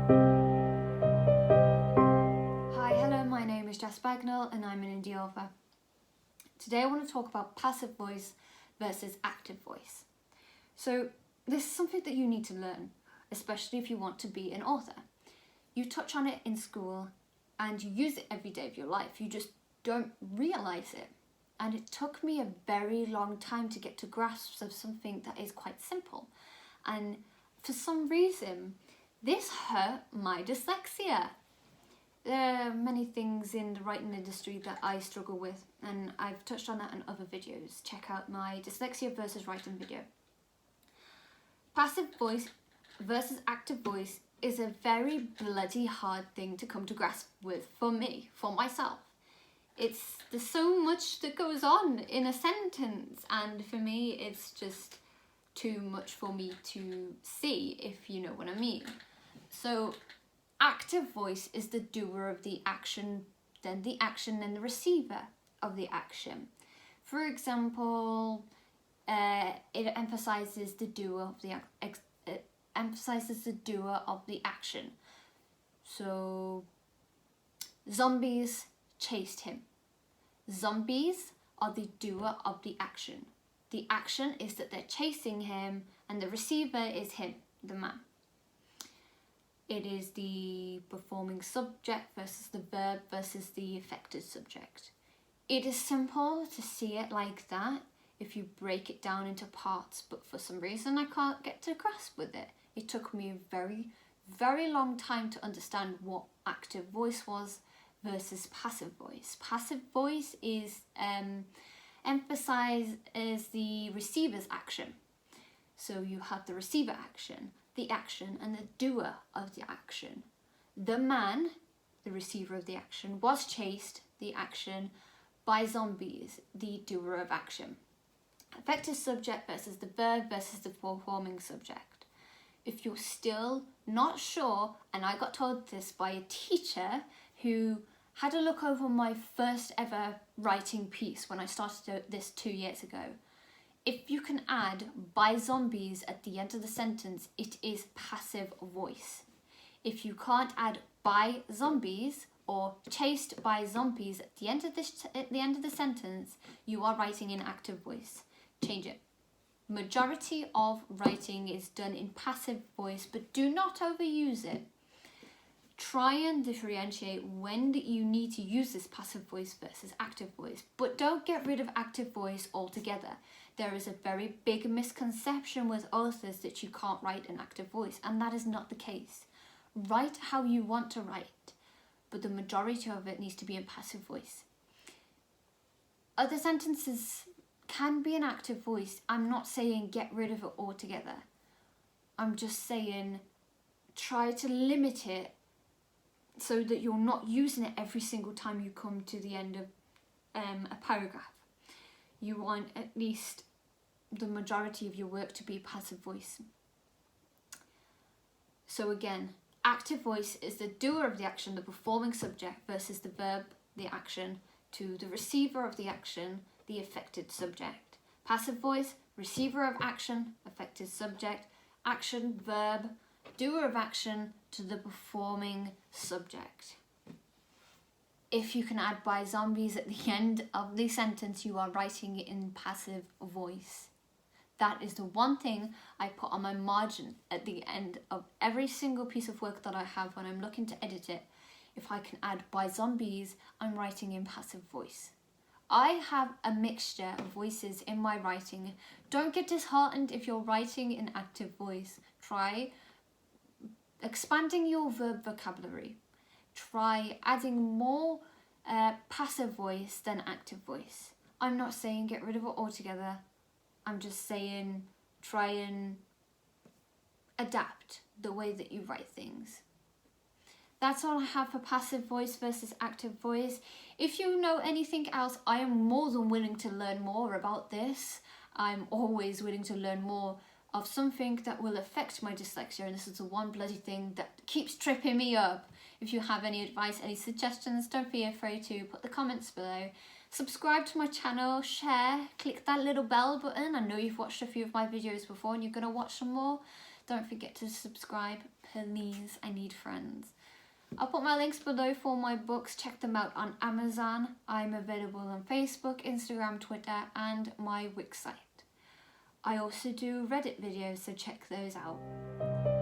Hi, hello, my name is Jess Bagnall and I'm an indie author. Today I want to talk about passive voice versus active voice. So this is something that you need to learn, especially if you want to be an author. You touch on it in school and you use it every day of your life. You just don't realise it. And it took me a very long time to get to grasps of something that is quite simple. And for some reason, this hurt my dyslexia. There are many things in the writing industry that I struggle with, and I've touched on that in other videos. Check out my dyslexia versus writing video. Passive voice versus active voice is a very bloody hard thing to come to grasp with for me, for myself. There's so much that goes on in a sentence, and for me it's just too much for me to see, if you know what I mean. So active voice is the doer of the action, then the action, then the receiver of the action. For example, it emphasizes the doer of the action. So zombies chased him. Zombies are the doer of the action. The action is that they're chasing him, and the receiver is him, the man. It is the performing subject versus the verb versus the affected subject. It is simple to see it like that if you break it down into parts, but for some reason I can't get to grasp with it. It took me a very, very long time to understand what active voice was versus passive voice. Passive voice is emphasized as the receiver's action. So you have the receiver action, the action, and the doer of the action. The man, the receiver of the action, was chased, the action, by zombies, the doer of action. Affected subject versus the verb versus the performing subject. If you're still not sure, and I got told this by a teacher who had a look over my first ever writing piece when I started this 2 years ago. If you can add by zombies at the end of the sentence, it is passive voice. If you can't add by zombies or chased by zombies at the end of the sentence, you are writing in active voice. Change it. Majority of writing is done in passive voice, but do not overuse it. Try and differentiate when you need to use this passive voice versus active voice, but don't get rid of active voice altogether. There is a very big misconception with authors that you can't write in active voice, and that is not the case. Write how you want to write, but the majority of it needs to be in passive voice. Other sentences can be in active voice. I'm not saying get rid of it altogether. I'm just saying try to limit it so that you're not using it every single time you come to the end of a paragraph. You want at least the majority of your work to be passive voice. So again, active voice is the doer of the action, the performing subject, versus the verb, the action, to the receiver of the action, the affected subject. Passive voice, receiver of action, affected subject, action, verb, doer of action, to the performing subject. If you can add by zombies at the end of the sentence, you are writing it in passive voice. That is the one thing I put on my margin at the end of every single piece of work that I have when I'm looking to edit it. If I can add by zombies, I'm writing in passive voice. I have a mixture of voices in my writing. Don't get disheartened if you're writing in active voice. Try expanding your verb vocabulary. Try adding more passive voice than active voice. I'm not saying get rid of it altogether. I'm just saying try and adapt the way that you write things. That's all I have for passive voice versus active voice. If you know anything else, I am more than willing to learn more about this. I'm always willing to learn more of something that will affect my dyslexia, and this is the one bloody thing that keeps tripping me up. If you have any advice, any suggestions, don't be afraid to put the comments below. Subscribe to my channel, share, click that little bell button. I know you've watched a few of my videos before and you're going to watch some more. Don't forget to subscribe, please. I need friends. I'll put my links below for my books. Check them out on Amazon. I'm available on Facebook, Instagram, Twitter, and my Wix site. I also do Reddit videos, so check those out.